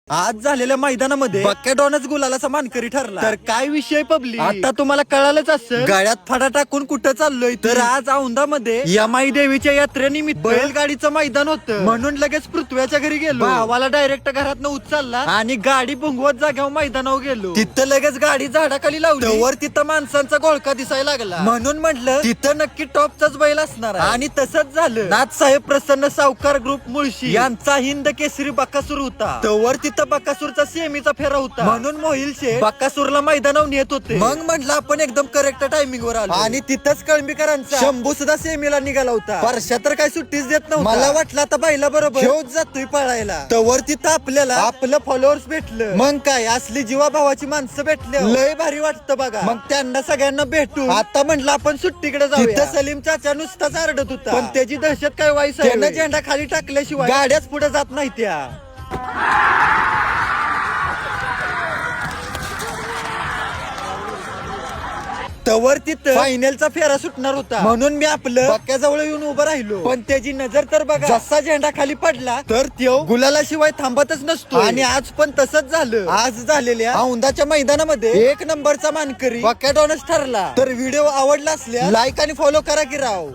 आज झालेल्या मैदानामध्ये बक्या डॉनच गुलालाचा मानकरी ठरला. तर काय विषय पब्लिक आता तुम्हाला कळालंच असं, गळ्यात फडा टाकून कुठं चाललोय. तर आज औंधामध्ये यमाई देवीच्या यात्रेनिमित्त बैलगाडीचं मैदान होतं, म्हणून लगेच पृथ्व्याच्या घरी गेलो. भावाला डायरेक्ट घरात उचलला आणि गाडी भुंगवत जाग्यावर मैदानावर गेलो. तिथं लगेच गाडी झाडाखाली लावली. वर तिथं माणसांचा घोळका दिसायला लागला, म्हणून म्हटलं तिथं नक्की टॉपचाच बैल असणार आहे. आणि तसंच झालं. नाथसाहेब प्रसन्न सावकार ग्रुप मुळशी यांचा हिंद केसरी बकासूर होता. तवर तिथं बकासूरचा सेमीचा फेरा होता, म्हणून मोहिल शेठ बकासूरला मैदानावर नेत होते. मग म्हटलं आपण एकदम करेक्ट टायमिंग वर आलो. आणि तिथंच कळंबीकरांचा शंभू सुद्धा सेमीला निघाला होता. परशा तर काय सुट्टीच देत नव्हता. मला वाटलं आता बैला बरोबर घेऊन जातोय पळायला. तवर तिथं आपल्याला आपलं फॉलोअर्स भेटलं. मग काय असली जीवा भावाची माणसं भेटले, लय भारी वाटतं बघा. मग त्यांना सगळ्यांना भेटू आता म्हटलं आपण सुट्टीकडे जाऊ. तिथं सलीम चाचा नुसताच आरडत होता, पण त्याची दहशत काय वाईस आहे. त्यानं झेंडा खाली टाकल्याशिवाय गाड्याच पुढे जात नाही त्या. तवर तिथं फायनलचा फेरा सुटणार होता, म्हणून मी आपलं बक्याजवळ येऊन उभं राहिलो. पण त्याची नजर तर बघा, जसा झेंडा खाली पडला तर त्यो गुलालाशिवाय थांबतच नसतो. आणि आज पण तसंच झालं. आज झालेल्या औंधाच्या मैदानामध्ये 1 नंबरचा मानकरी बक्या डॉनच ठरला. तर व्हिडिओ आवडला असल्यास लाईक आणि फॉलो करा की राव.